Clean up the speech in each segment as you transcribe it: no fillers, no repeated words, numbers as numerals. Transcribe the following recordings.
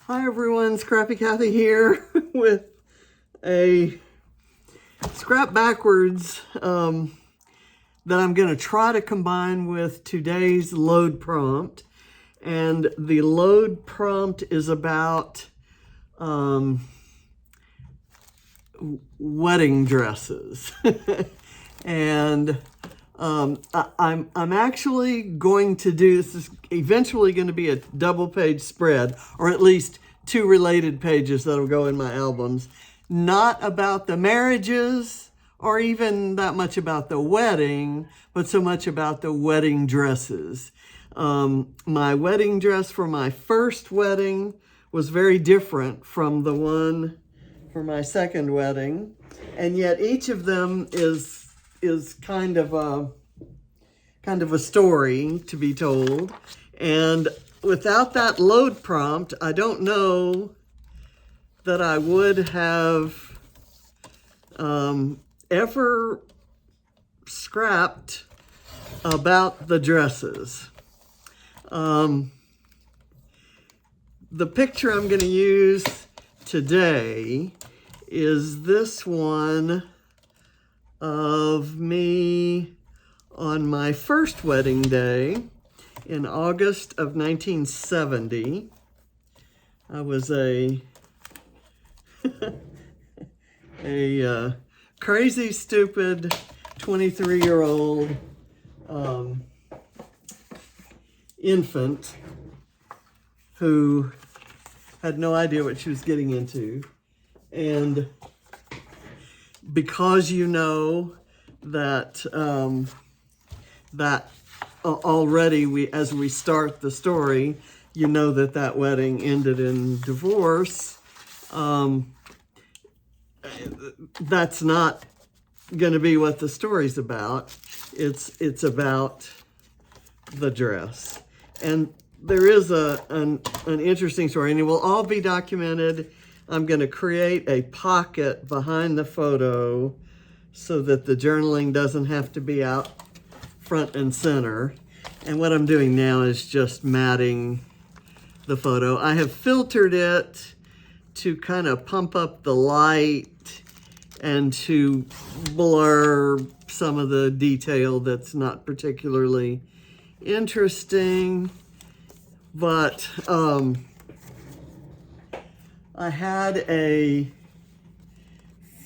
Hi everyone, Scrappy Kathy here with a scrap backwards that I'm going to try to combine with today's load prompt. And the load prompt is about wedding dresses. And I'm actually going to do, this is eventually going to be a double page spread, or at least two related pages that'll go in my albums, not about the marriages or even that much about the wedding, but so much about the wedding dresses. My wedding dress for my first wedding was very different from the one for my second wedding, and yet each of them is kind of a story to be told. And without that load prompt, I don't know that I would have ever scrapped about the dresses. The picture I'm going to use today is this one of me on my first wedding day in August of 1970. I was a crazy, stupid 23-year-old infant who had no idea what she was getting into. And because you know that already as we start the story, you know that wedding ended in divorce. That's not going to be what the story's about. It's about the dress. And there is an interesting story, and it will all be documented. I'm going to create a pocket behind the photo so that the journaling doesn't have to be out front and center. And what I'm doing now is just matting the photo. I have filtered it to kind of pump up the light and to blur some of the detail that's not particularly interesting. But I had a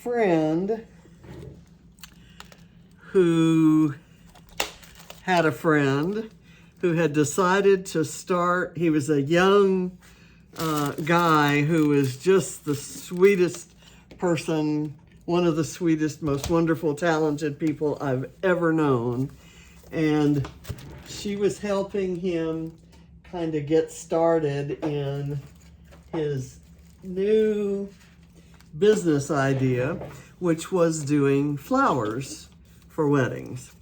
friend who had a friend who had decided to start. He was a young guy who was just the sweetest person, one of the sweetest, most wonderful, talented people I've ever known. And she was helping him kind of get started in his new business idea, which was doing flowers for weddings.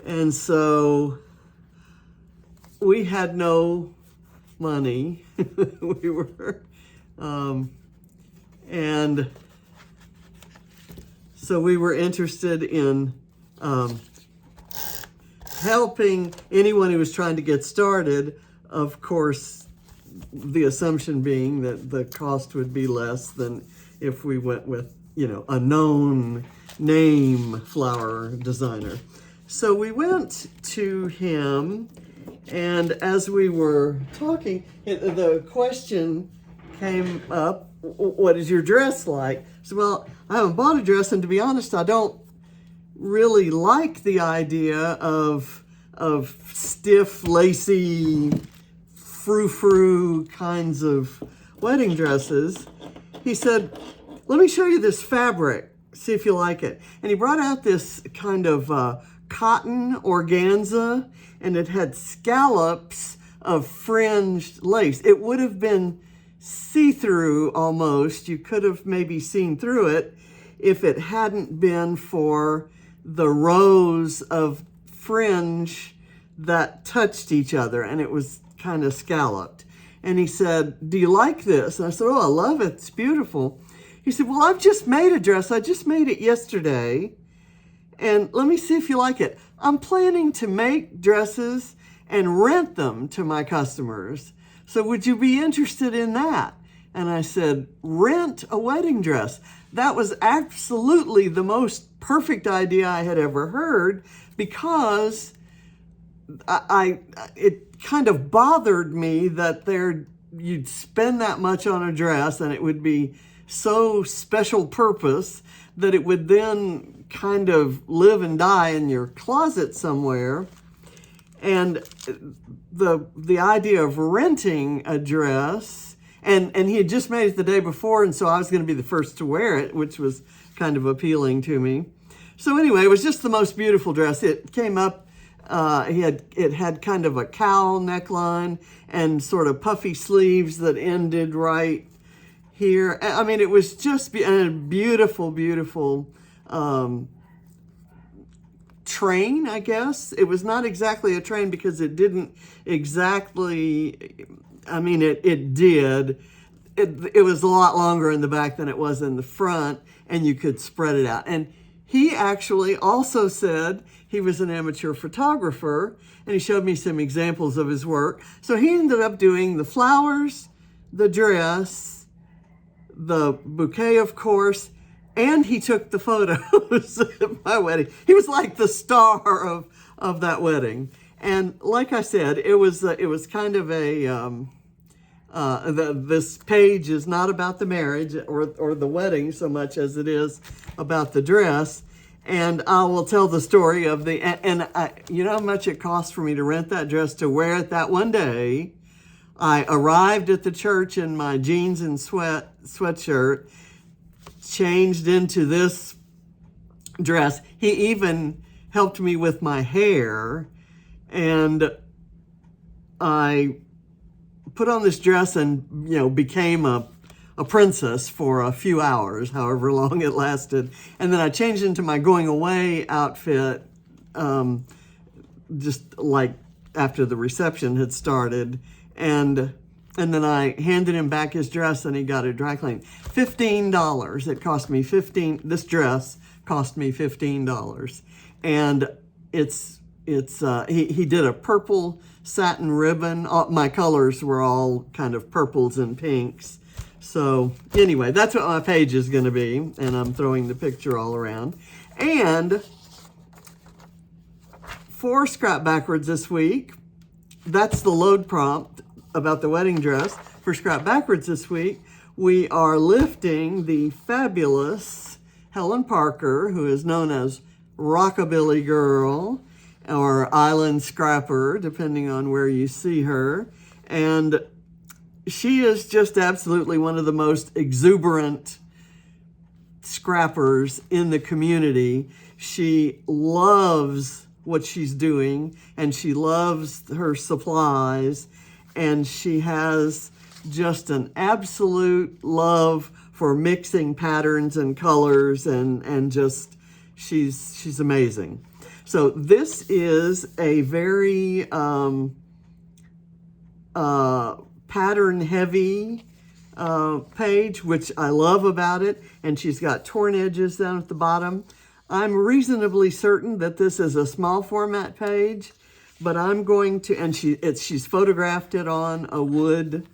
And so we had no money. We were, and so we were interested in helping anyone who was trying to get started. Of course, the assumption being that the cost would be less than if we went with, a known name flower designer. So we went to him, and as we were talking, the question came up, what is your dress like? So, well, I haven't bought a dress, and to be honest, I don't really like the idea of stiff, lacy, frou-frou kinds of wedding dresses. He said, let me show you this fabric, see if you like it. And he brought out this kind of cotton organza, and it had scallops of fringed lace. It would have been see-through almost. You could have maybe seen through it if it hadn't been for the rows of fringe that touched each other, and it was kind of scalloped. And he said, do you like this? And I said, oh, I love it. It's beautiful. He said, well, I've just made a dress. I just made it yesterday. And let me see if you like it. I'm planning to make dresses and rent them to my customers. So would you be interested in that? And I said, rent a wedding dress. That was absolutely the most perfect idea I had ever heard, because it kind of bothered me that you'd spend that much on a dress and it would be so special purpose that it would then kind of live and die in your closet somewhere. And the idea of renting a dress, and he had just made it the day before, and so I was going to be the first to wear it, which was kind of appealing to me. So anyway, it was just the most beautiful dress. It came up, it had kind of a cowl neckline and sort of puffy sleeves that ended right here. I mean, it was just a beautiful, beautiful train, I guess. It was not exactly a train because it didn't exactly, I mean, it did. It was a lot longer in the back than it was in the front, and you could spread it out. And he actually also said he was an amateur photographer, and he showed me some examples of his work. So he ended up doing the flowers, the dress, the bouquet, of course, and he took the photos at my wedding. He was like the star of that wedding. And like I said, it was kind of a, this page is not about the marriage or the wedding so much as it is about the dress. And I will tell the story of you know how much it cost for me to rent that dress to wear it that one day. I arrived at the church in my jeans and sweatshirt, changed into this dress. He even helped me with my hair, and I put on this dress and, you know, became a princess for a few hours, however long it lasted. And then I changed into my going away outfit, just like after the reception had started. And then I handed him back his dress, and he got it dry cleaned. $15. It cost me this dress cost me $15. And he did a purple satin ribbon. My colors were all kind of purples and pinks. So anyway, that's what my page is going to be, and I'm throwing the picture all around. And for Scrap Backwards this week, that's the load prompt about the wedding dress. For Scrap Backwards this week, we are lifting the fabulous Helen Parker, who is known as Rockabilly Girl or Island Scrapper, depending on where you see her. And she is just absolutely one of the most exuberant scrappers in the community. She loves what she's doing, and she loves her supplies, and she has just an absolute love for mixing patterns and colors, and just she's amazing. So this is a very pattern heavy page, which I love about it, and she's got torn edges down at the bottom. I'm reasonably certain that this is a small format page, but I'm going to, and she's photographed it on a wood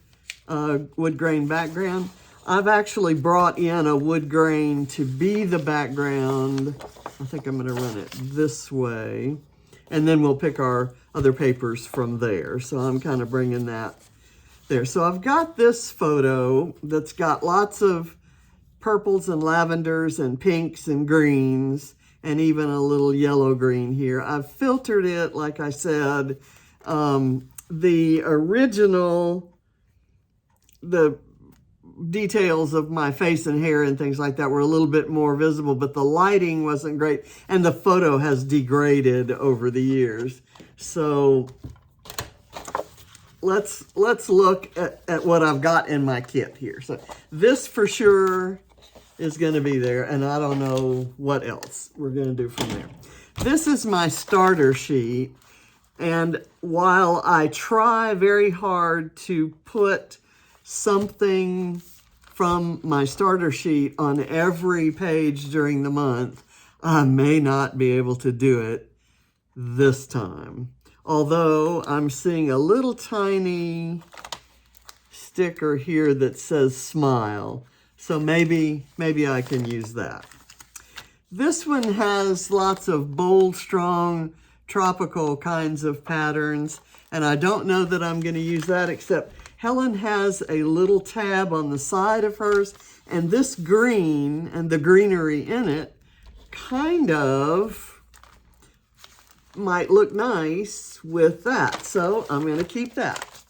grain background. I've actually brought in a wood grain to be the background. I think I'm going to run it this way, and then we'll pick our other papers from there. So I'm kind of bringing that there. So I've got this photo that's got lots of purples and lavenders and pinks and greens, and even a little yellow green here. I've filtered it, like I said. The details of my face and hair and things like that were a little bit more visible, but the lighting wasn't great, and the photo has degraded over the years. So let's look at what I've got in my kit here. So this for sure is going to be there, and I don't know what else we're going to do from there. This is my starter sheet, and while I try very hard to put something from my starter sheet on every page during the month, I may not be able to do it this time. Although I'm seeing a little tiny sticker here that says smile. So maybe I can use that. This one has lots of bold, strong, tropical kinds of patterns, and I don't know that I'm going to use that, except Helen has a little tab on the side of hers, and this green and the greenery in it kind of might look nice with that. So I'm going to keep that.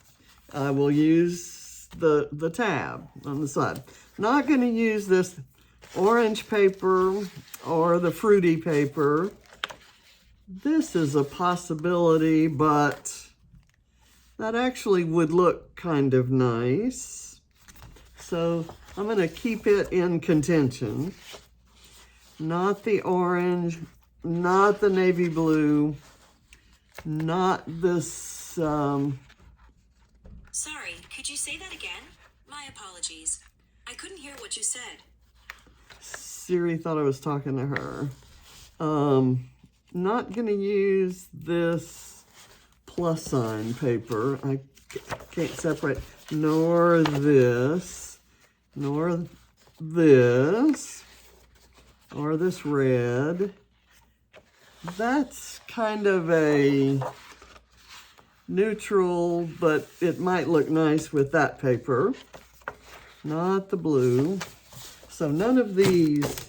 I will use the tab on the side. Not going to use this orange paper or the fruity paper. This is a possibility, but that actually would look kind of nice. So I'm going to keep it in contention. Not the orange, not the navy blue, not this... Sorry, could you say that again? My apologies. I couldn't hear what you said. Siri thought I was talking to her. Not going to use this plus sign paper. I can't separate, nor this, or this red. That's kind of a neutral, but it might look nice with that paper. Not the blue. So none of these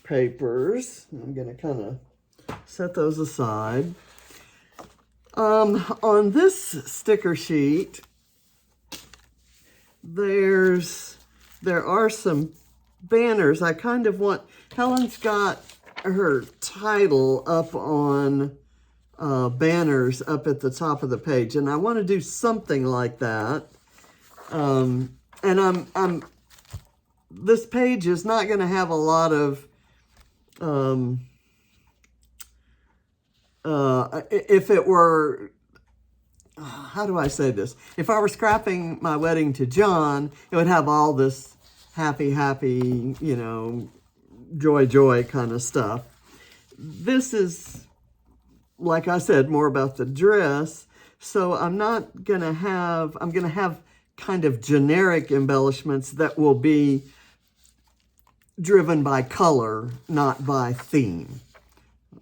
papers. I'm going to kind of set those aside. On this sticker sheet, there are some banners. I kind of want, Helen's got her title up on banners up at the top of the page, and I want to do something like that. And this page is not going to have a lot of, if it were, how do I say this? If I were scrapping my wedding to John, it would have all this happy, you know, joy kind of stuff. This is, like I said, more about the dress. So I'm going to have kind of generic embellishments that will be driven by color, not by theme.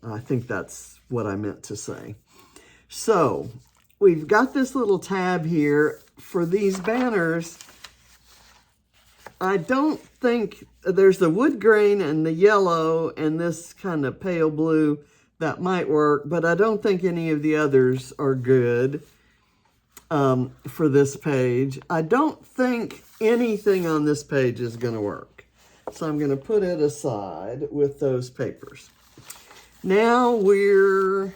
I think that's what I meant to say. So we've got this little tab here for these banners. I don't think there's the wood grain and the yellow and this kind of pale blue that might work, but I don't think any of the others are good for this page. I don't think anything on this page is going to work. So I'm going to put it aside with those papers. Now we're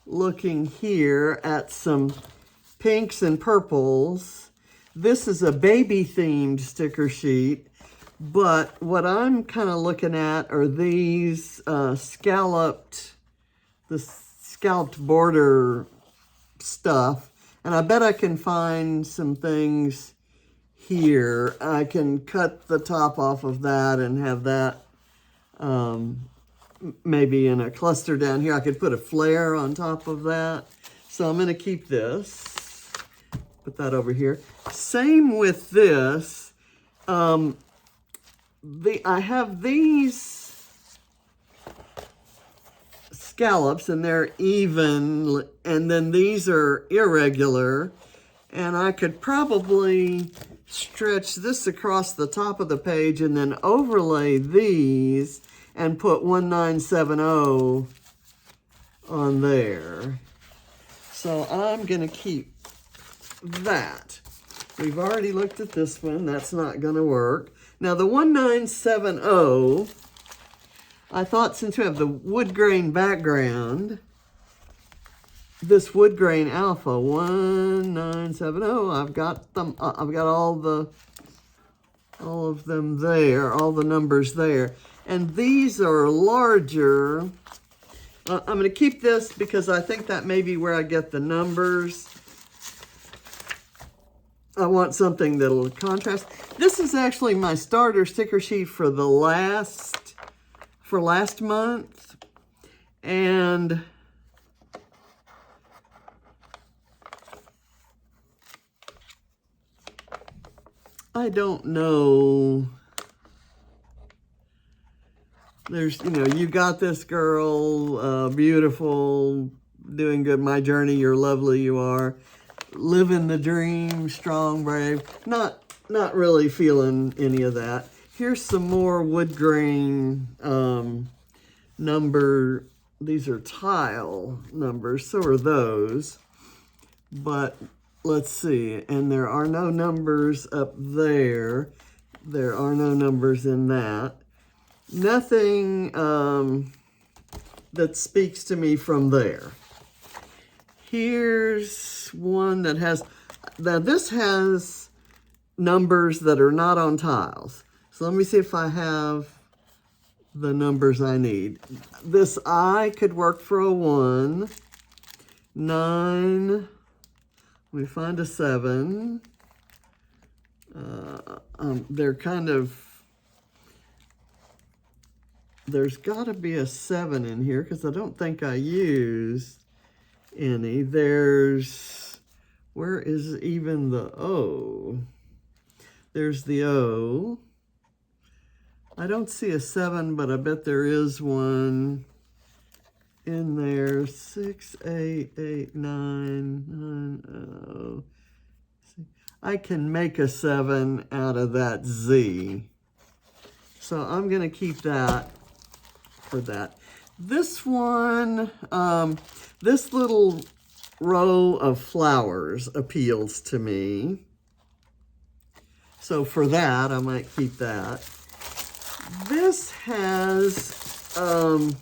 looking here at some pinks and purples. This is a baby themed sticker sheet, but what I'm kind of looking at are these scalloped border stuff. And I bet I can find some things here. I can cut the top off of that and have that maybe in a cluster down here. I could put a flare on top of that. So I'm going to keep this. Put that over here. Same with this. I have these scallops and they're even, and then these are irregular, and I could probably stretch this across the top of the page and then overlay these and put 1970 on there. So I'm going to keep that. We've already looked at this one. That's not going to work. Now the 1970, I thought since we have the wood grain background, this wood grain alpha 1970, I've got them. I've got all of them there, all the numbers there, and these are larger. I'm going to keep this because I think that may be where I get the numbers. I want something that'll contrast. This is actually my starter sticker sheet for the last month, and I don't know. There's, you know, you got this girl, beautiful, doing good. My journey, you're lovely, you are. Living the dream, strong, brave. Not really feeling any of that. Here's some more wood grain number. These are tile numbers, so are those. But let's see, and there are no numbers up there. There are no numbers in that. Nothing that speaks to me from there. Here's one that has, now this has numbers that are not on tiles. So let me see if I have the numbers I need. This I could work for a 1, 9, let me find a 7. They're kind of, there's got to be a 7 in here because I don't think I used any. There's, where is even the O? There's the O. I don't see a 7, but I bet there is one in there. 6, 8, 8, 9, 9, oh. I can make a 7 out of that Z. So I'm going to keep that for that. This one, this little row of flowers appeals to me. So for that, I might keep that. This has a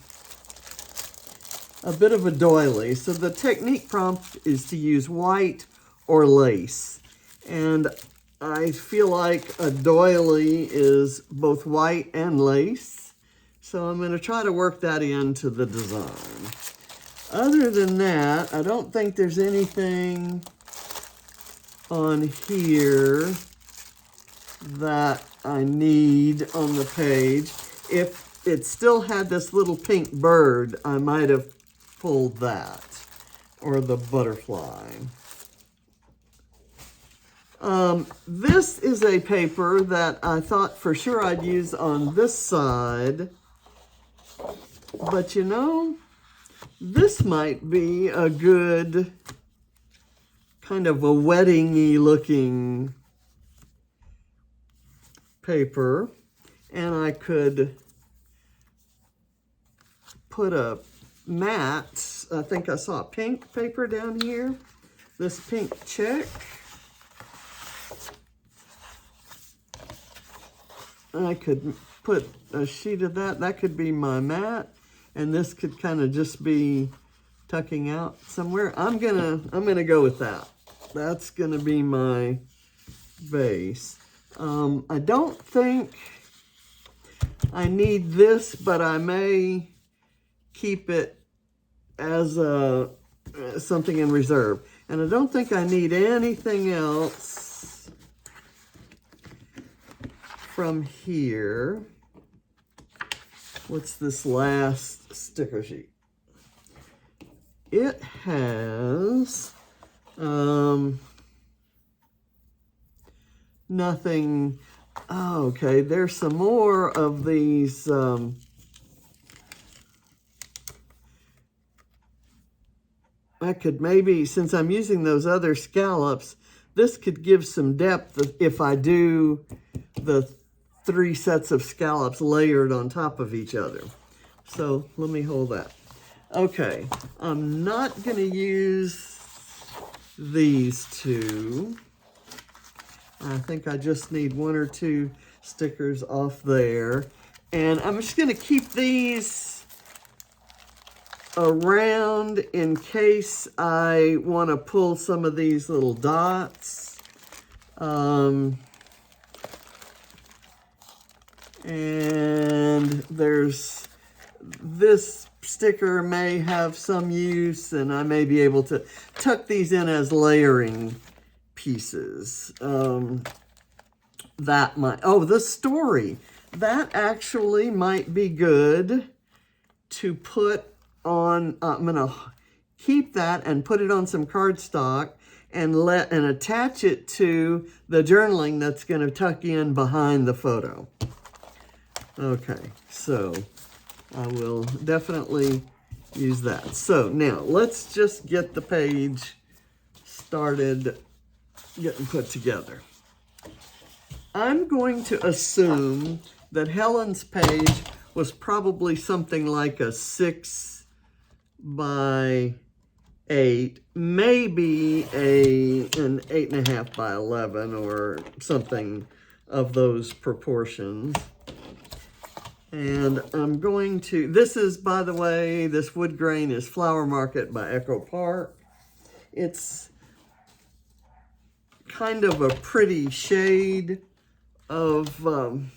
bit of a doily. So the technique prompt is to use white or lace. And I feel like a doily is both white and lace. So I'm going to try to work that into the design. Other than that, I don't think there's anything on here that I need on the page. If it still had this little pink bird, I might have pulled that, or the butterfly. This is a paper that I thought for sure I'd use on this side, but you know, this might be a good kind of a wedding-y looking paper, and I could put a matte, I think I saw a pink paper down here, this pink check. I could put a sheet of that. That could be my mat, and this could kind of just be tucking out somewhere. I'm gonna go with that. That's gonna be my base. I don't think I need this, but I may keep it as a something in reserve. And I don't think I need anything else from here. What's this last sticker sheet? It has nothing. Oh, okay, there's some more of these I could maybe, since I'm using those other scallops, this could give some depth if I do the 3 sets of scallops layered on top of each other. So let me hold that. Okay, I'm not going to use these two. I think I just need 1 or 2 stickers off there. And I'm just going to keep these around in case I want to pull some of these little dots. And there's this sticker may have some use, and I may be able to tuck these in as layering pieces. That might, oh, the story. That actually might be good to put on. I'm going to keep that and put it on some cardstock and attach it to the journaling that's going to tuck in behind the photo. Okay, so I will definitely use that. So now let's just get the page started getting put together. I'm going to assume that Helen's page was probably something like a 6 by 8, maybe an 8.5 by 11 or something of those proportions. And I'm going to, this is, by the way, this wood grain is Flower Market by Echo Park. It's kind of a pretty shade of, brown,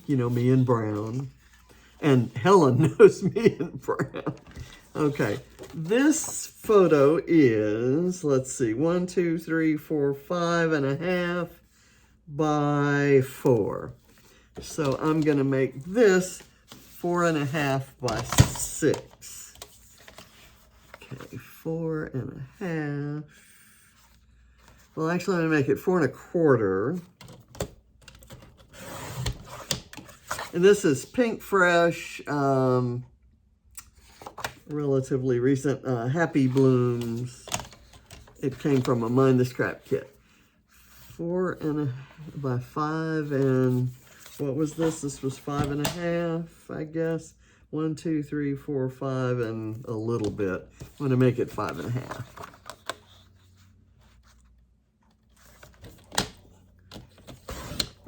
me in brown. And Helen knows me in brown. Okay, this photo is, let's see, 1, 2, 3, 4, 5.5 by 4. So I'm going to make this 4.5 by 6. Okay, 4.5. Well, actually, I'm going to make it 4.25. And this is Pink Fresh, relatively recent, Happy Blooms. It came from a Mind the Scrap kit. 4.5 by 5, and what was this? This was 5.5, I guess. 1, 2, 3, 4, 5, and a little bit. I'm going to make it 5.5.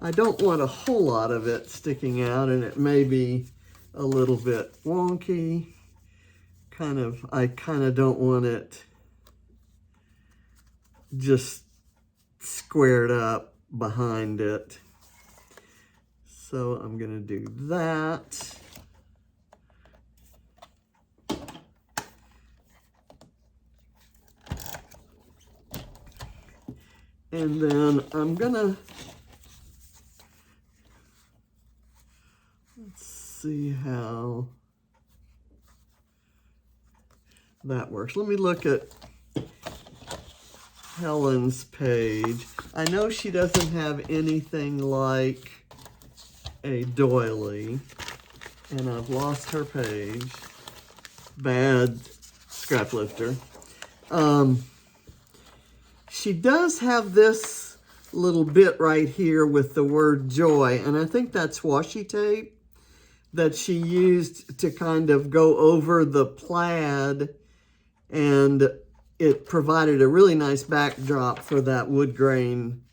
I don't want a whole lot of it sticking out, and it may be a little bit wonky. I kind of don't want it just squared up behind it. So I'm going to do that. And then I'm going to, let's see how that works. Let me look at Helen's page. I know she doesn't have anything like a doily, and I've lost her page. Bad scrap lifter. She does have this little bit right here with the word joy, and I think that's washi tape that she used to kind of go over the plaid, and it provided a really nice backdrop for that wood grain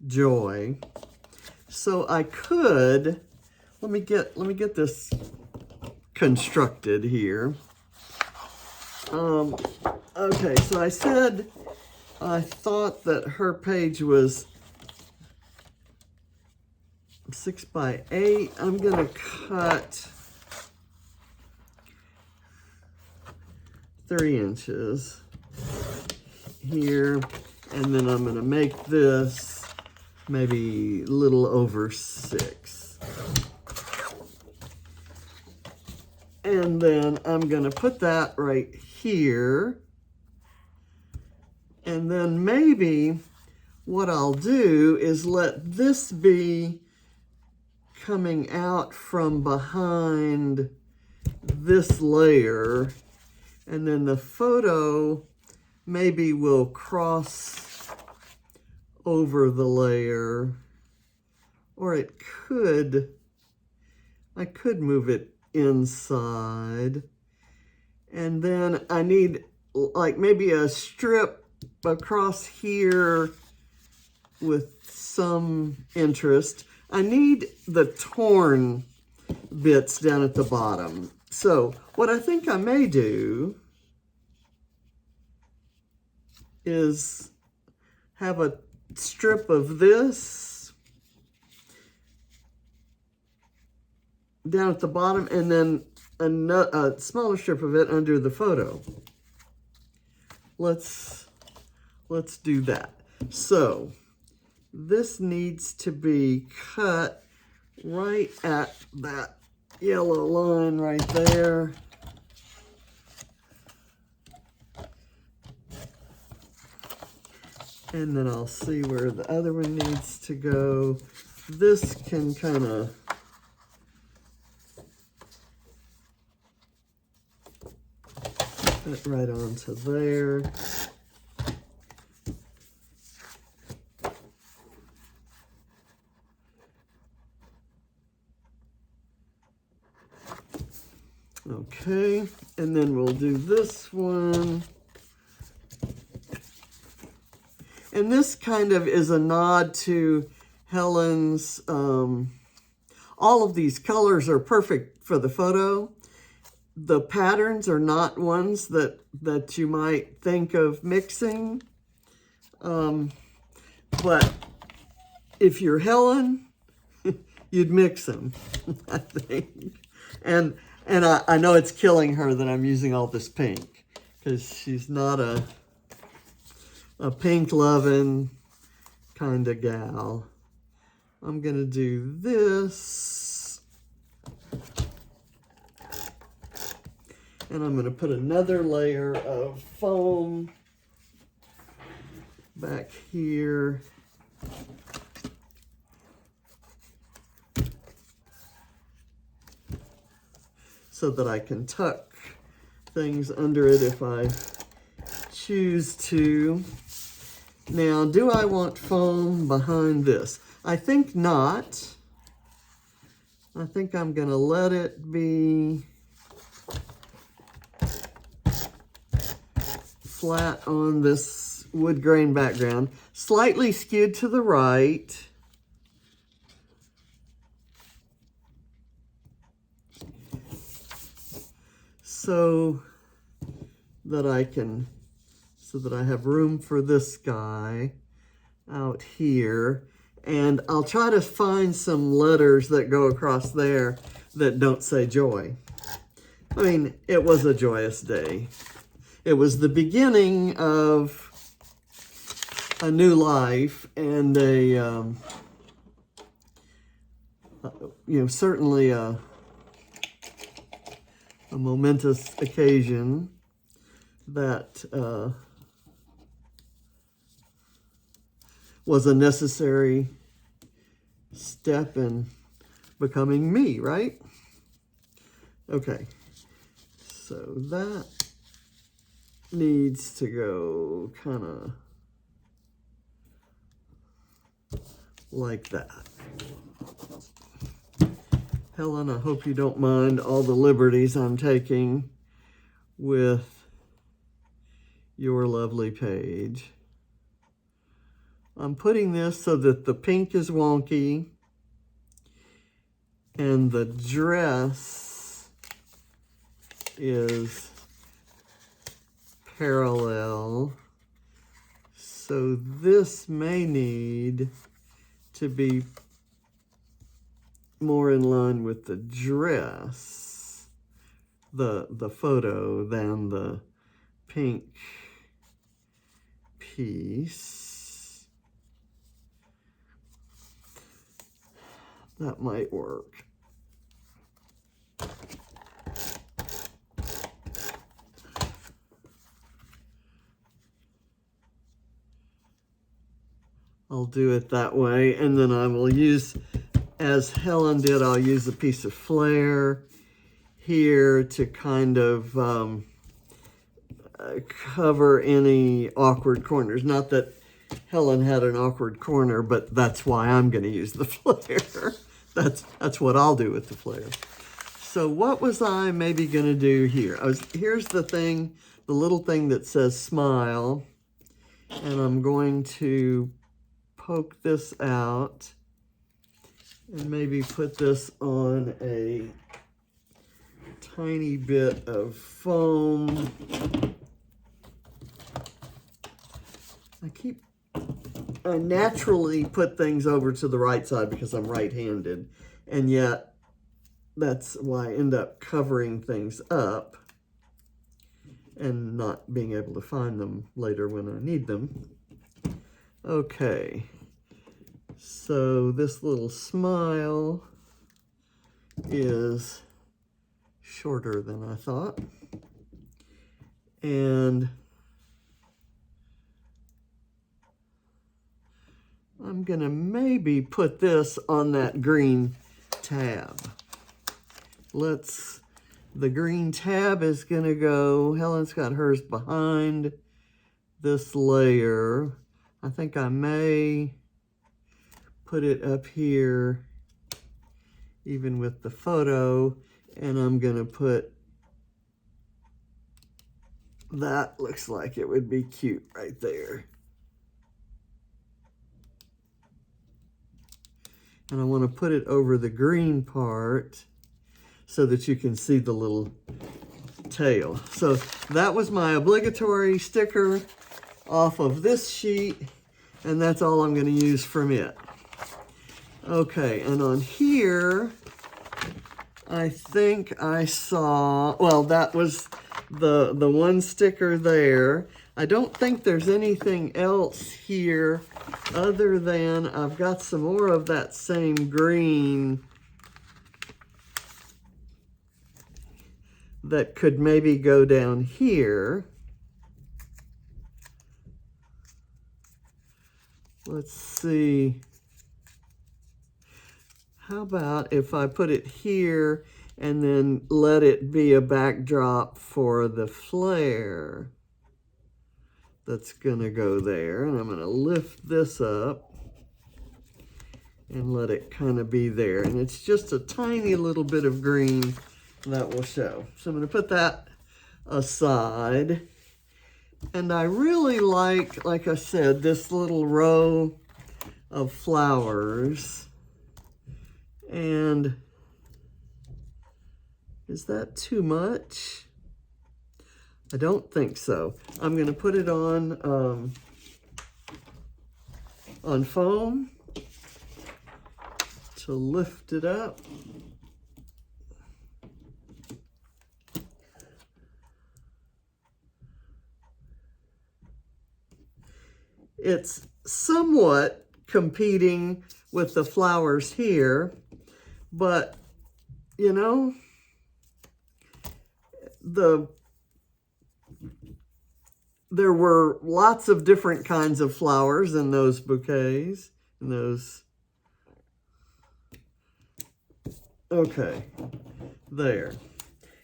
joy. So I could, let me get this constructed here. Okay, so I said I thought that her page was 6 by 8. I'm gonna cut 3 inches here, and then I'm gonna make this maybe a little over 6. And then I'm gonna put that right here. And then maybe what I'll do is let this be coming out from behind this layer, and then the photo maybe will cross over the layer, or it could, I could move it inside. And then I need like maybe a strip across here with some interest. I need the torn bits down at the bottom. So what I think I may do is have a strip of this down at the bottom, and then a smaller strip of it under the photo. Let's do that. So this needs to be cut right at that yellow line right there. And then I'll see where the other one needs to go. This can kind of fit right onto there. Okay, and then we'll do this one. And this kind of is a nod to Helen's, all of these colors are perfect for the photo. The patterns are not ones that you might think of mixing. But if you're Helen, you'd mix them, I think. And I know it's killing her that I'm using all this pink, because she's not a pink loving kind of gal. I'm gonna do this. And I'm gonna put another layer of foam back here. So that I can tuck things under it if I choose to. Now, do I want foam behind this? I think not. I think I'm gonna let it be flat on this wood grain background, slightly skewed to the right. So that I have room for this guy out here. And I'll try to find some letters that go across there that don't say joy. I mean, it was a joyous day. It was the beginning of a new life and certainly a momentous occasion that was a necessary step in becoming me, right? Okay, so that needs to go kind of like that. Helen, I hope you don't mind all the liberties I'm taking with your lovely page. I'm putting this so that the pink is wonky and the dress is parallel. So this may need to be more in line with the dress, the photo, than the pink piece. That might work. I'll do it that way, and then I will use, as Helen did, I'll use a piece of Flair here to kind of cover any awkward corners. Not that Helen had an awkward corner, but that's why I'm going to use the Flair. That's what I'll do with the Flair. So what was I maybe going to do here? Here's the thing, the little thing that says smile, and I'm going to poke this out and maybe put this on a tiny bit of foam. I naturally put things over to the right side because I'm right-handed, and yet that's why I end up covering things up and not being able to find them later when I need them. Okay, so this little smile is shorter than I thought. And I'm gonna maybe put this on that green tab. The green tab is gonna go, Helen's got hers behind this layer. I think I may put it up here, even with the photo, and I'm gonna put, that looks like it would be cute right there. And I want to put it over the green part so that you can see the little tail. So that was my obligatory sticker off of this sheet, and that's all I'm going to use from it. Okay, and on here, I think I saw, well, that was the one sticker there. I don't think there's anything else here other than I've got some more of that same green that could maybe go down here. Let's see. How about if I put it here and then let it be a backdrop for the flare that's gonna go there. And I'm gonna lift this up and let it kind of be there. And it's just a tiny little bit of green that will show. So I'm gonna put that aside. And I really like I said, this little row of flowers. And is that too much? I don't think so. I'm going to put it on foam to lift it up. It's somewhat competing with the flowers here, but you know, there were lots of different kinds of flowers in those bouquets, in those. Okay, there.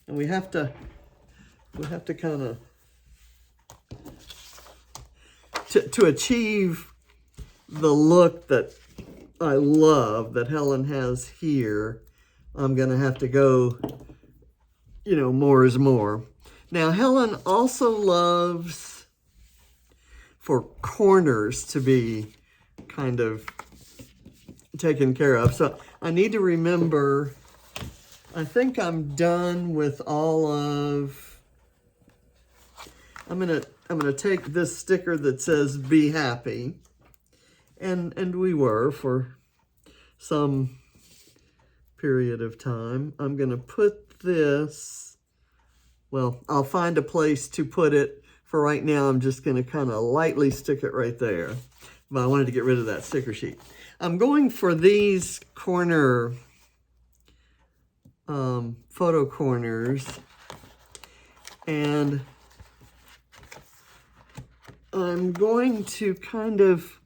And we have to kind of, to achieve the look that I love that Helen has here, I'm going to have to go, you know, more is more. Now, Helen also loves for corners to be kind of taken care of. So I need to remember, I think I'm done with all of, I'm gonna take this sticker that says be happy. And we were for some period of time. I'm gonna put this, well, I'll find a place to put it. For right now, I'm just gonna kind of lightly stick it right there. But I wanted to get rid of that sticker sheet. I'm going for these corner, photo corners. And I'm going to kind of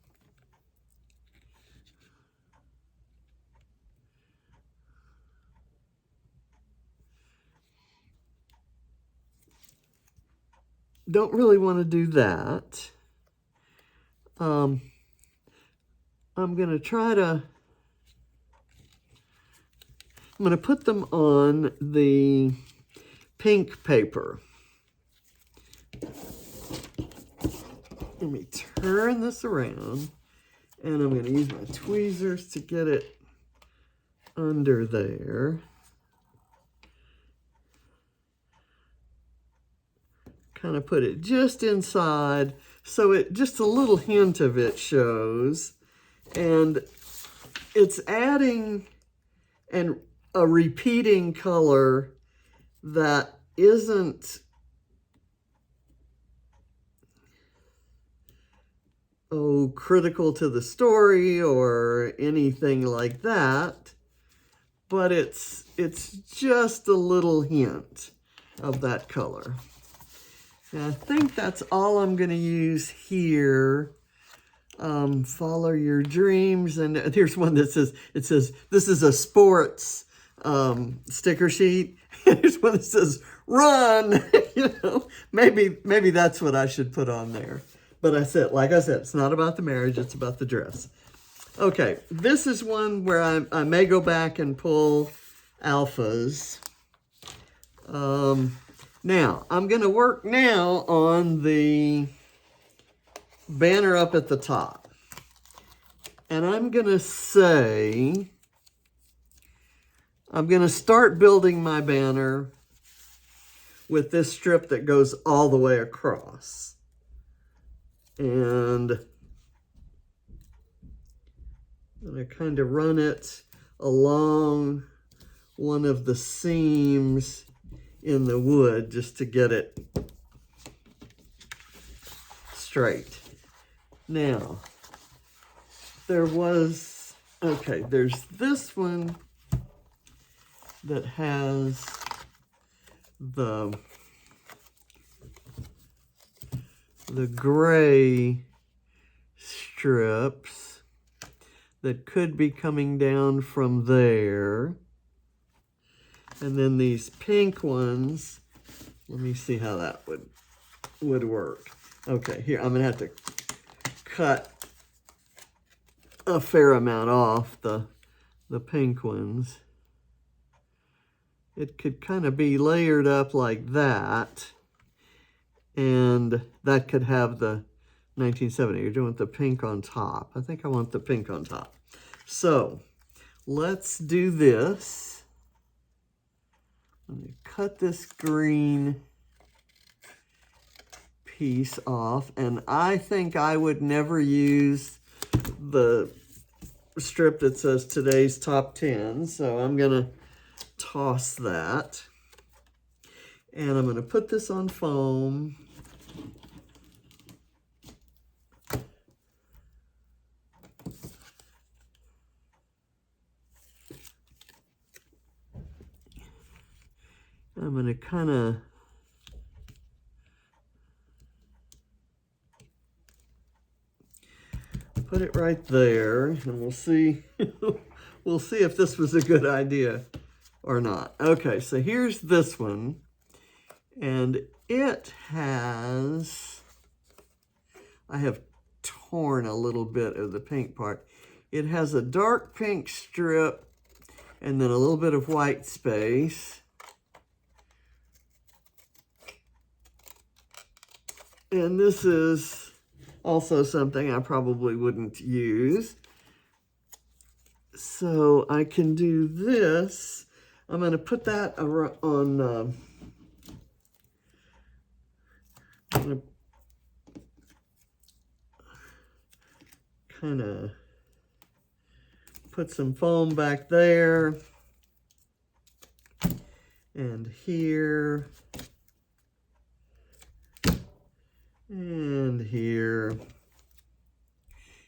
don't really want to do that. I'm going to try to, I'm going to put them on the pink paper. Let me turn this around, and I'm going to use my tweezers to get it under there. Kind of put it just inside, so it just a little hint of it shows, and it's adding a repeating color that isn't critical to the story or anything like that, but it's just a little hint of that color. And I think that's all I'm going to use here. Follow your dreams. And here's one that says, this is a sports sticker sheet. Here's one that says, run. You know, maybe that's what I should put on there. But like I said, it's not about the marriage, it's about the dress. Okay, this is one where I may go back and pull alphas. Now, I'm going to work now on the banner up at the top. And I'm going to say, I'm going to start building my banner with this strip that goes all the way across. And I'm going to kind of run it along one of the seams in the wood just to get it straight. Now, there's this one that has the gray strips that could be coming down from there. And then these pink ones, let me see how that would work. Okay, here, I'm gonna have to cut a fair amount off the pink ones. It could kind of be layered up like that. And that could have the 1970. You're doing the pink on top. I think I want the pink on top. So let's do this. Let me cut this green piece off. And I think I would never use the strip that says today's top 10. So I'm going to toss that. And I'm going to put this on foam. I'm going to kind of put it right there, and we'll see we'll see if this was a good idea or not. Okay, so here's this one, and it has, I have torn a little bit of the pink part. It has a dark pink strip and then a little bit of white space. And this is also something I probably wouldn't use. So I can do this. I'm going to put that on, I'm going to kind of put some foam back there and here. And here.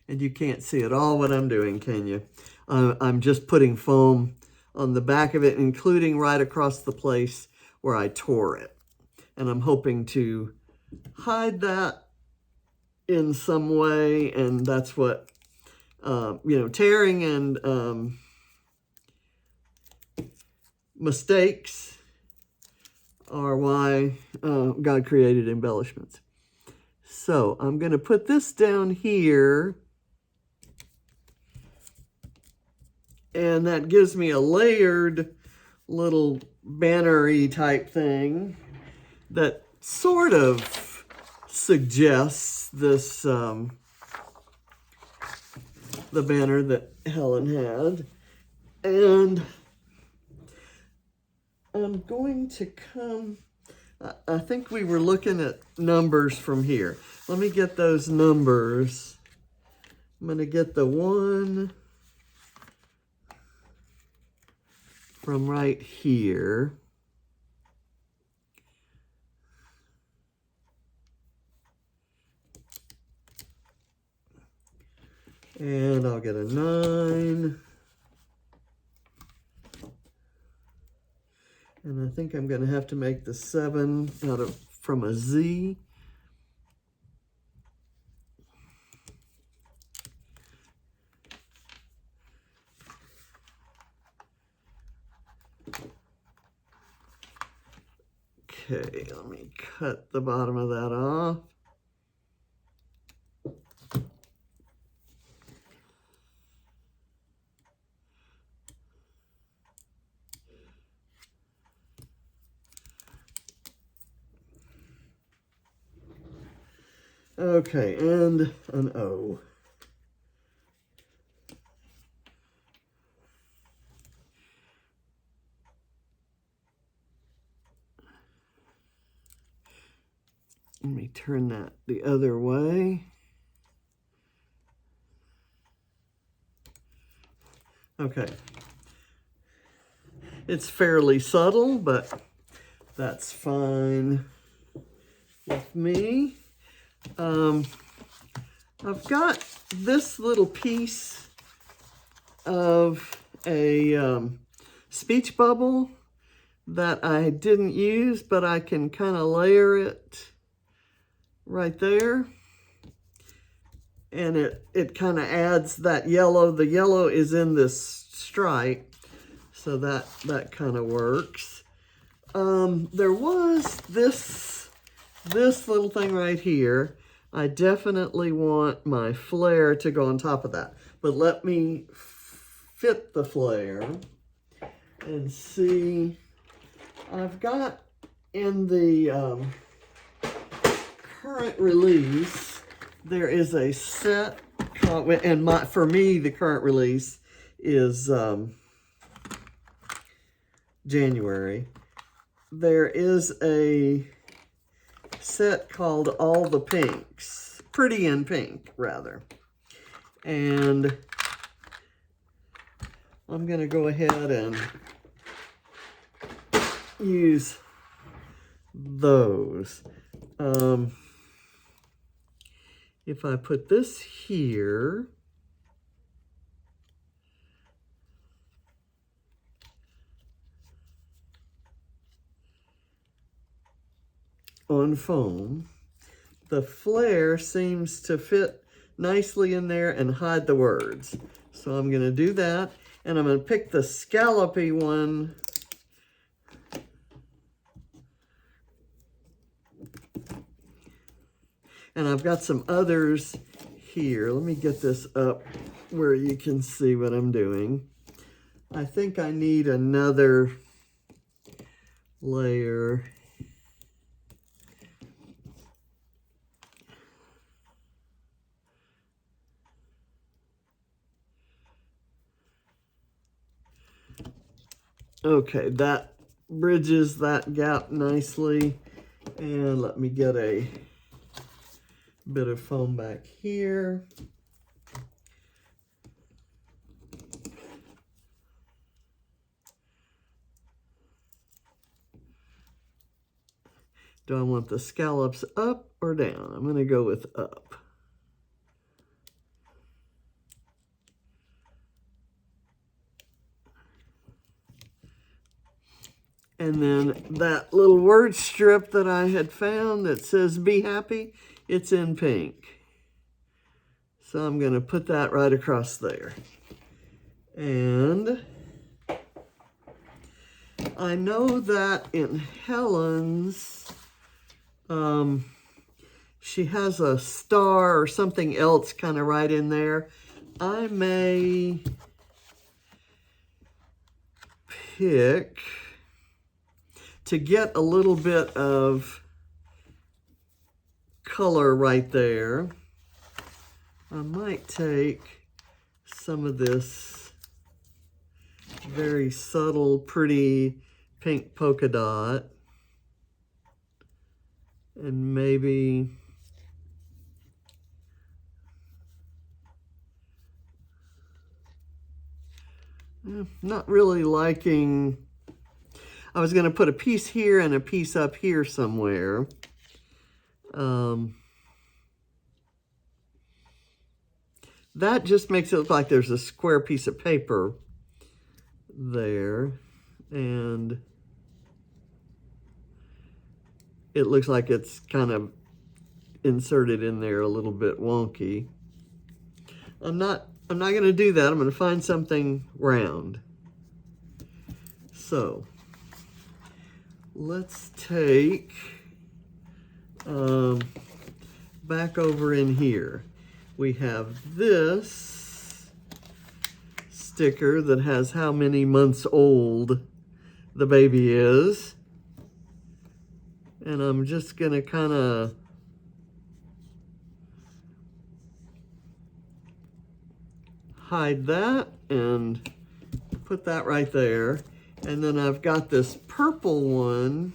And you can't see at all what I'm doing, can you? I'm just putting foam on the back of it, including right across the place where I tore it. And I'm hoping to hide that in some way. And that's what, tearing and mistakes are why God created embellishments. So I'm going to put this down here, and that gives me a layered little banner-y type thing that sort of suggests this, the banner that Helen had. And I'm going to come, I think we were looking at numbers from here. Let me get those numbers. I'm going to get the 1 from right here. And I'll get a 9. And I think I'm going to have to make the 7 from a Z. Okay, let me cut the bottom of that off. Okay, and an O. Let me turn that the other way. Okay. It's fairly subtle, but that's fine with me. I've got this little piece of a speech bubble that I didn't use, but I can kind of layer it right there. And it kind of adds that yellow. The yellow is in this stripe, so that kind of works. There was this little thing right here. I definitely want my flare to go on top of that. But let me fit the flare and see. I've got in the current release, there is a set, and for me, the current release is January. There is a set called All the Pinks, Pretty in Pink, rather. And I'm going to go ahead and use those. If I put this here, on foam, the flare seems to fit nicely in there and hide the words. So I'm going to do that, and I'm going to pick the scallopy one. And I've got some others here. Let me get this up where you can see what I'm doing. I think I need another layer. Okay, that bridges that gap nicely. And let me get a bit of foam back here. Do I want the scallops up or down? I'm going to go with up. And then that little word strip that I had found that says be happy, it's in pink. So I'm going to put that right across there. And I know that in Helen's, she has a star or something else kind of right in there. I may pick, to get a little bit of color right there, I might take some of this very subtle, pretty pink polka dot and maybe not really liking. I was going to put a piece here and a piece up here somewhere. That just makes it look like there's a square piece of paper there. And it looks like it's kind of inserted in there a little bit wonky. I'm not going to do that. I'm going to find something round. So let's take, back over in here, we have this sticker that has how many months old the baby is. And I'm just gonna kind of hide that and put that right there. And then I've got this purple one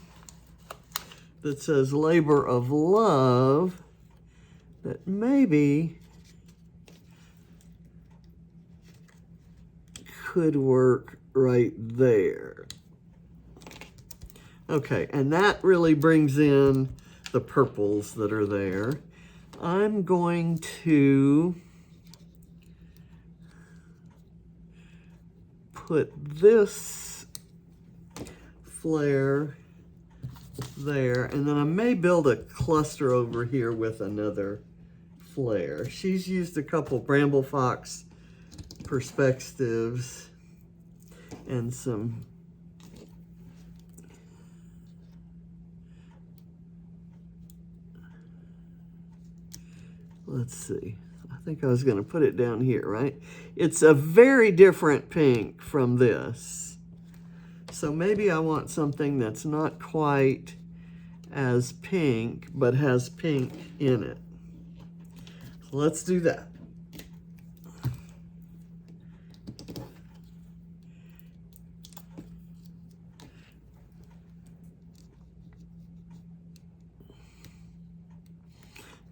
that says Labor of Love that maybe could work right there. Okay, and that really brings in the purples that are there. I'm going to put this flare there, and then I may build a cluster over here with another flare. She's used a couple Bramble Fox perspectives and some let's see. I think I was going to put it down here, right? It's a very different pink from this. So maybe I want something that's not quite as pink, but has pink in it. So let's do that.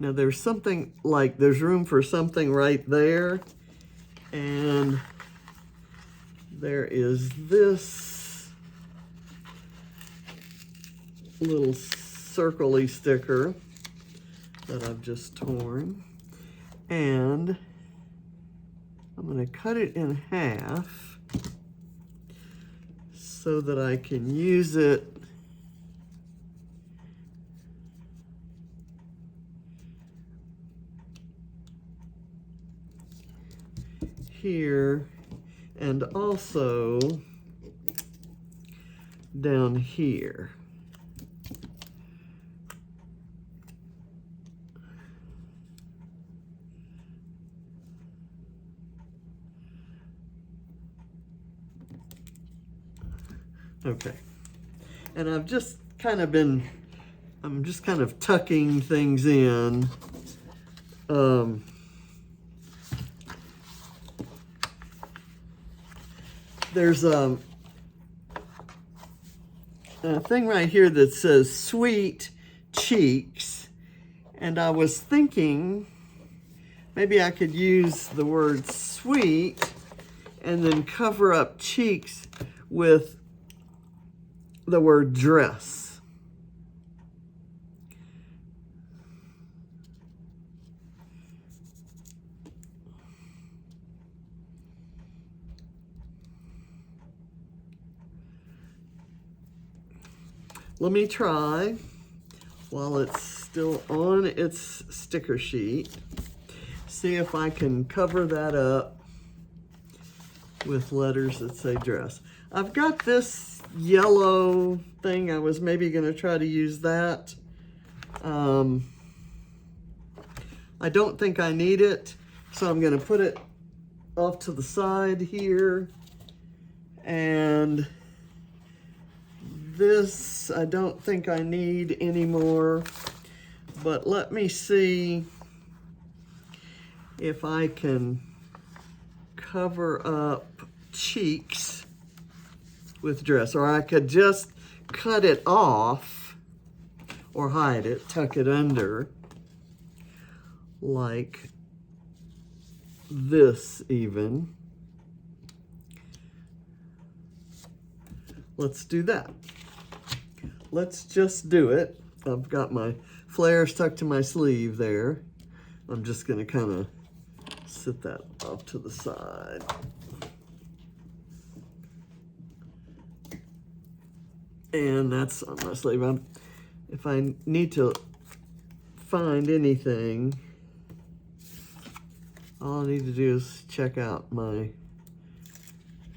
Now there's something like, there's room for something right there. And there is this little circle-y sticker that I've just torn. And I'm going to cut it in half so that I can use it here and also down here. Okay, and I'm just kind of tucking things in. There's a thing right here that says Sweet Cheeks, and I was thinking maybe I could use the word sweet and then cover up cheeks with the word dress. Let me try, while it's still on its sticker sheet, see if I can cover that up with letters that say dress. I've got this yellow thing. I was maybe going to try to use that. I don't think I need it, so I'm going to put it off to the side here. And this I don't think I need anymore, but let me see if I can cover up cheeks with dress, or I could just cut it off or hide it, tuck it under like this even. Let's do that. Let's just do it. I've got my flares tucked to my sleeve there. I'm just going to kind of sit that off to the side. And that's on my sleeve. If I need to find anything, all I need to do is check out my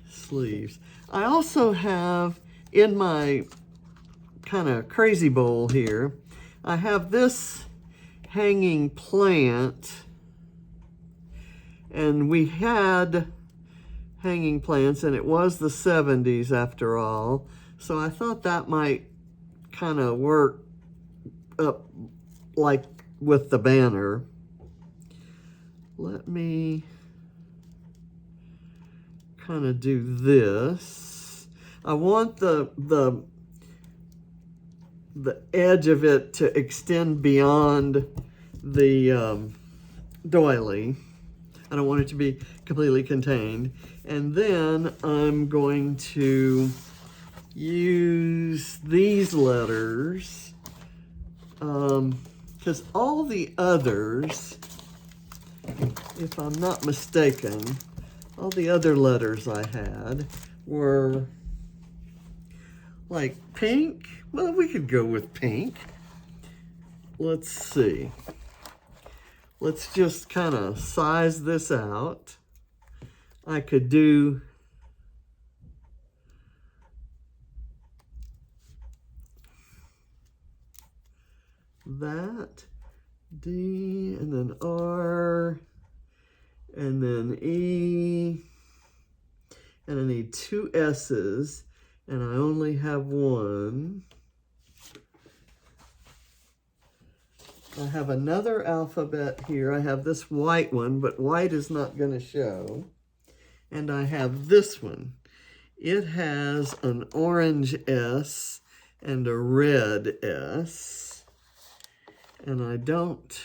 sleeves. I also have in my kind of crazy bowl here. I have this hanging plant, and we had hanging plants, and it was the 70s after all, so I thought that might kind of work up like with the banner. Let me kind of do this. I want the edge of it to extend beyond the doily. I don't want it to be completely contained. And then I'm going to use these letters, because all the others, if I'm not mistaken, all the other letters I had were like pink. Well, we could go with pink. Let's see. Let's just kind of size this out. I could do that, D, and then R, and then E, and I need 2 S's, and I only have 1. I have another alphabet here. I have this white one, but white is not going to show. And I have this one. It has an orange S and a red S. And I don't...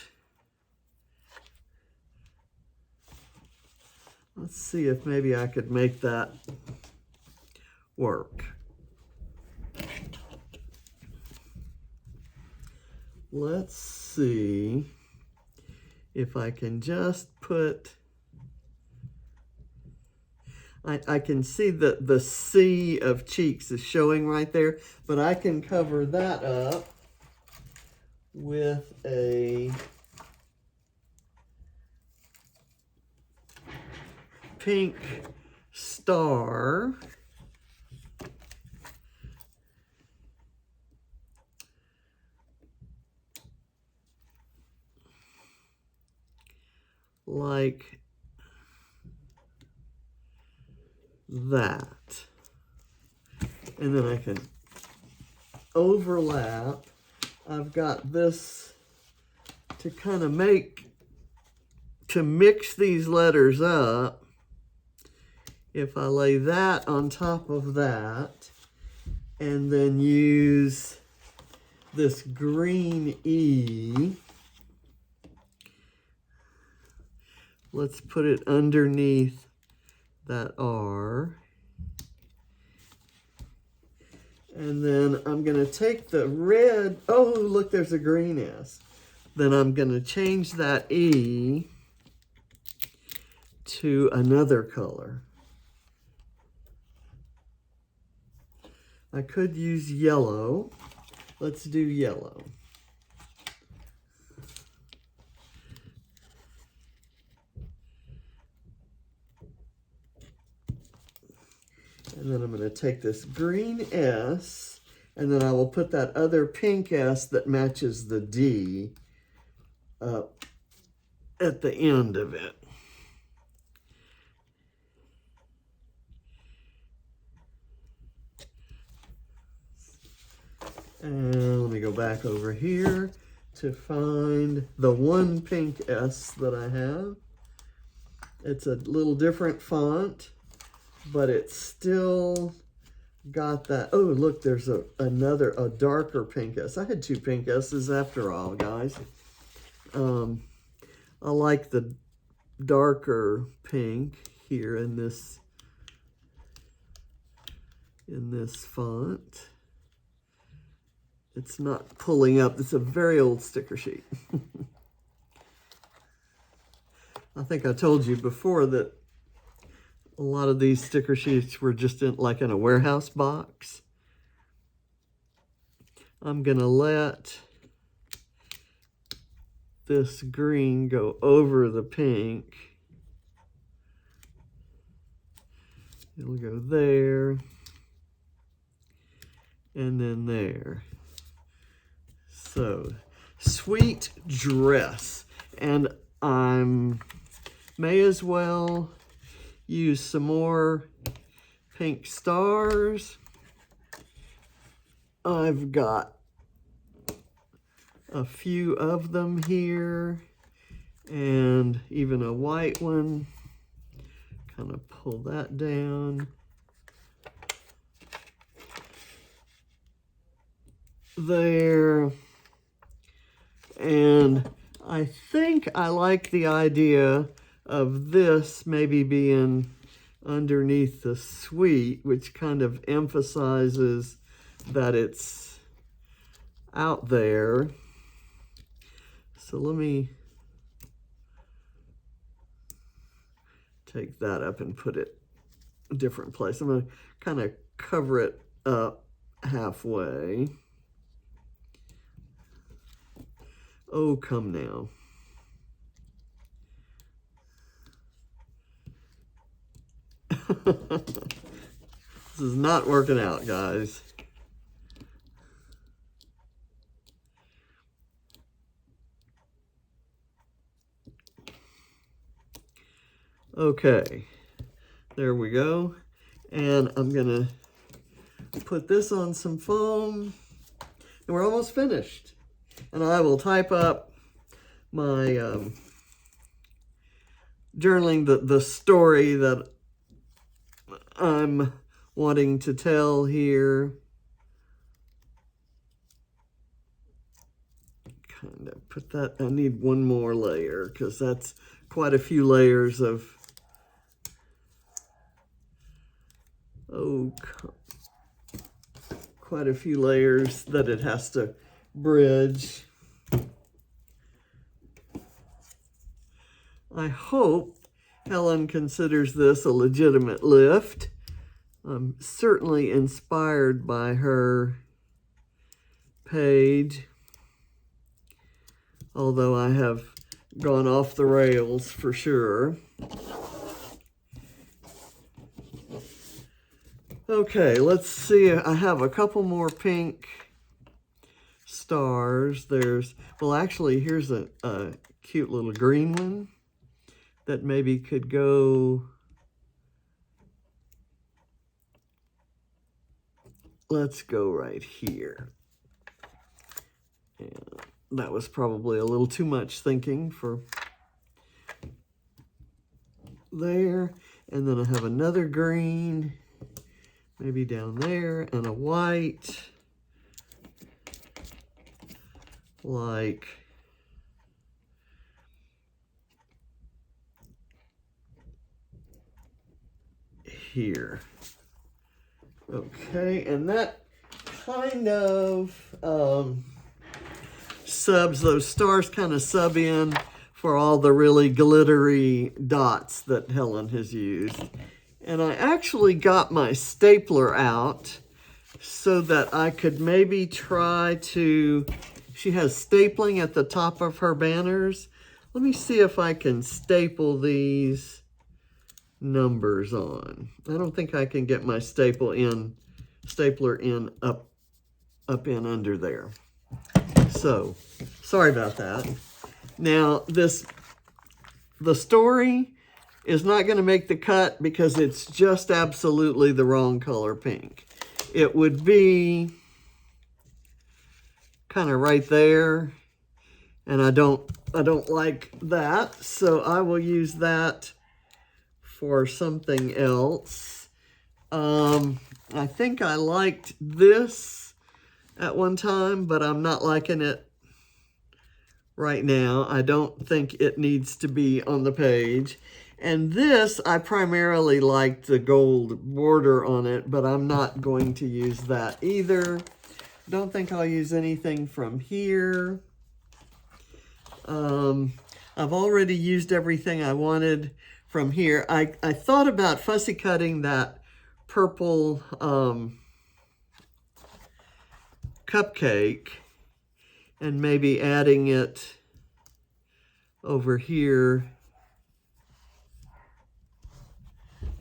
Let's see if maybe I could make that work. Let's see if I can just put... I can see that the C of cheeks is showing right there, but I can cover that up with a pink star. Like that. And then I can overlap. I've got this to kind of mix these letters up. If I lay that on top of that, and then use this green E, let's put it underneath that R. And then I'm going to take the red, oh, look, there's a green S. Then I'm going to change that E to another color. I could use yellow. Let's do yellow. And then I'm going to take this green S, and then I will put that other pink S that matches the D up at the end of it. And let me go back over here to find the one pink S that I have. It's a little different font, but it's still got that. Oh, look, there's a darker pink S. I had 2 pink S's after all, guys. I like the darker pink here in this font. It's not pulling up. It's a very old sticker sheet. I think I told you before that a lot of these sticker sheets were just in a warehouse box. I'm gonna let this green go over the pink. It'll go there. and then there. So, sweet dress. And I may as well use some more pink stars. I've got a few of them here, and even a white one. Kind of pull that down. There. And I think I like the idea of this maybe being underneath the sweet, which kind of emphasizes that it's out there. So let me take that up and put it a different place. I'm going to kind of cover it up halfway. Oh, come now. This is not working out, guys. Okay, there we go. And I'm gonna put this on some foam, and we're almost finished. And I will type up my journaling, the story that I'm wanting to tell here. Kind of put that, I need one more layer because that's quite a few layers of, quite a few layers that it has to bridge. I hope Helen considers this a legitimate lift. I'm certainly inspired by her page, although I have gone off the rails for sure. Okay, let's see. I have a couple more pink stars. Well, actually, here's a cute little green one that maybe could go. Let's go right here. And that was probably a little too much thinking for there. And then I have another green, maybe down there, and a white, like here. Okay, and that kind of those stars kind of sub in for all the really glittery dots that Helen has used. And I actually got my stapler out so that I could maybe try to, she has stapling at the top of her banners. Let me see if I can staple these numbers on. I don't think I can get my stapler in up in under there. So, sorry about that. Now, the story is not going to make the cut because it's just absolutely the wrong color pink. It would be kind of right there, and I don't like that, so I will use that for something else. I think I liked this at one time, but I'm not liking it right now. I don't think it needs to be on the page. And this, I primarily liked the gold border on it, but I'm not going to use that either. Don't think I'll use anything from here. I've already used everything I wanted from here. I thought about fussy cutting that purple cupcake and maybe adding it over here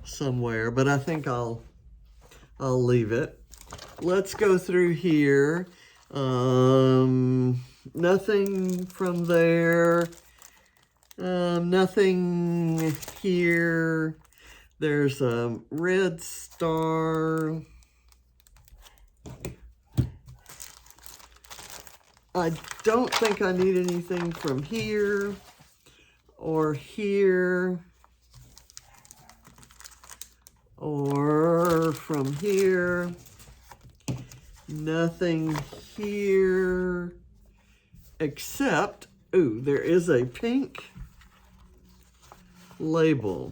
somewhere, but I think I'll leave it. let's go through here. Nothing from there. Nothing here. There's a red star. I don't think I need anything from here or here or from here. Nothing here except, ooh, there is a pink label,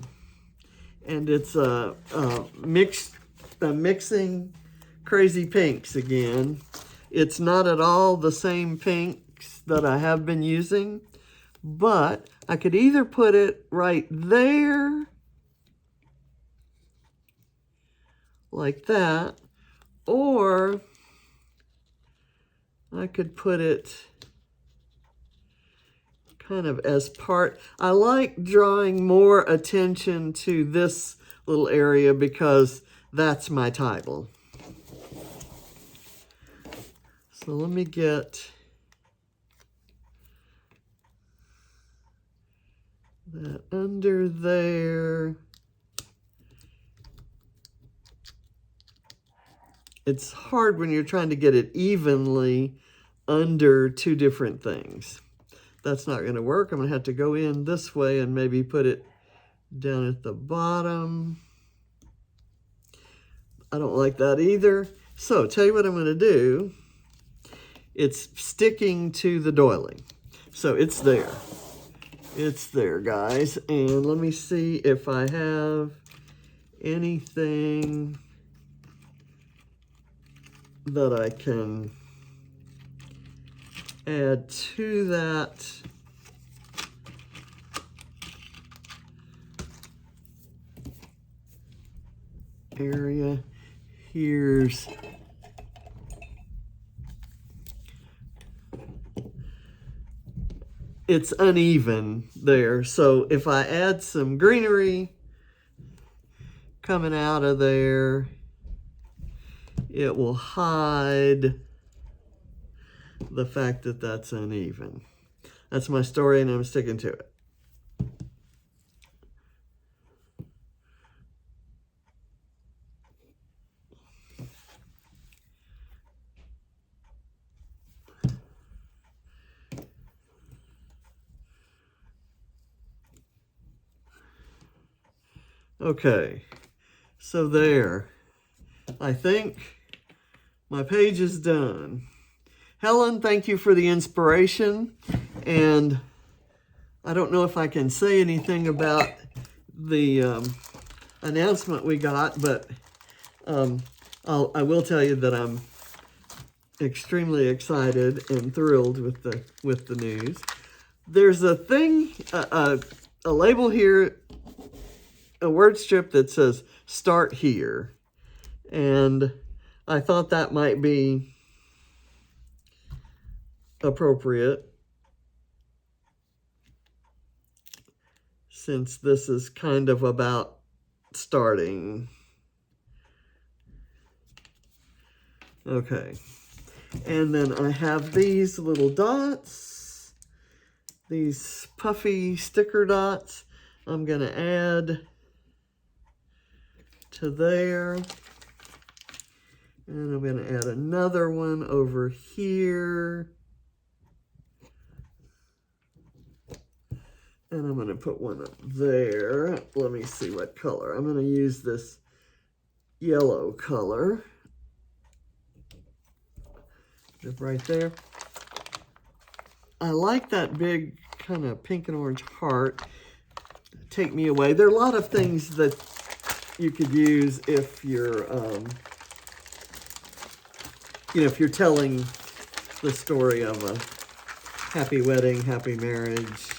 and it's mixing crazy pinks again. It's not at all the same pinks that I have been using, but I could either put it right there, like that, or I could put it kind of as part. I like drawing more attention to this little area because that's my title. So let me get that under there. It's hard when you're trying to get it evenly under two different things. That's not going to work. I'm going to have to go in this way and maybe put it down at the bottom. I don't like that either. So tell you what I'm going to do. It's sticking to the doily. So it's there. It's there, guys. And let me see if I have anything that I can add to that. Area. Here's it's uneven there. So if I add some greenery coming out of there, it will hide the fact that that's uneven. That's my story, and I'm sticking to it. Okay, so there. I think my page is done. Helen, thank you for the inspiration. And I don't know if I can say anything about the announcement we got, but I will tell you that I'm extremely excited and thrilled with the news. There's a thing, a label here, a word strip that says "Start Here," and I thought that might be appropriate since this is kind of about starting. Okay, and then I have these little dots, these puffy sticker dots. I'm going to add to there, and I'm going to add another one over here, and I'm going to put one up there. Let me see what color. I'm going to use this yellow color right there. I like that big kind of pink and orange heart. Take me away. There are a lot of things that you could use if you're, if you're telling the story of a happy wedding, happy marriage,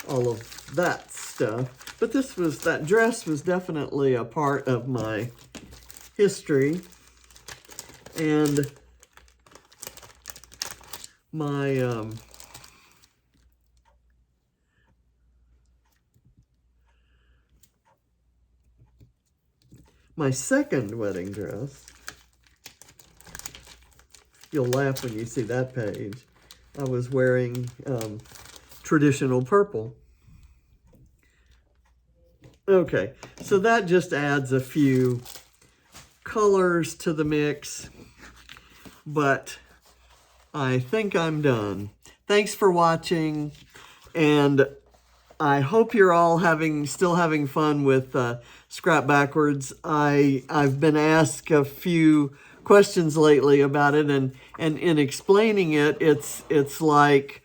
all of that stuff. But that dress was definitely a part of my history and my, my second wedding dress you'll laugh when you see that page. I was wearing traditional purple. Okay, so that just adds a few colors to the mix, but I think I'm done. Thanks for watching, and I hope you're all still having fun with Scrap Backwards. I've been asked a few questions lately about it, and in explaining it, it's like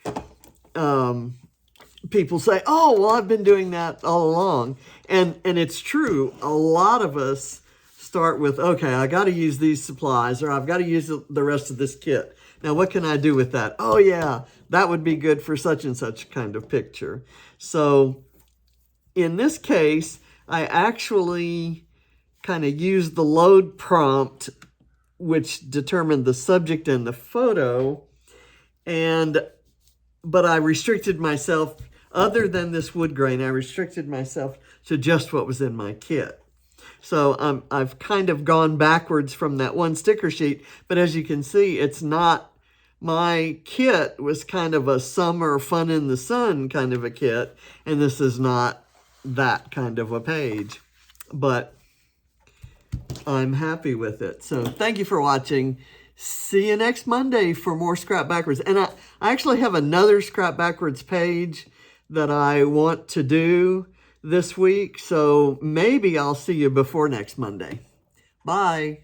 people say, "Oh, well, I've been doing that all along," and it's true. A lot of us start with, "Okay, I got to use these supplies, or I've got to use the rest of this kit. Now, what can I do with that? Oh, yeah, that would be good for such and such kind of picture." So in this case, I actually kind of used the load prompt, which determined the subject and the photo, but I restricted myself, other than this wood grain, I restricted myself to just what was in my kit. So I've kind of gone backwards from that one sticker sheet, but as you can see, it's not, my kit was kind of a summer fun in the sun kind of a kit, and this is not that kind of a page, but I'm happy with it. So thank you for watching. See you next Monday for more Scrap Backwards. And I actually have another Scrap Backwards page that I want to do this week, so maybe I'll see you before next Monday. Bye.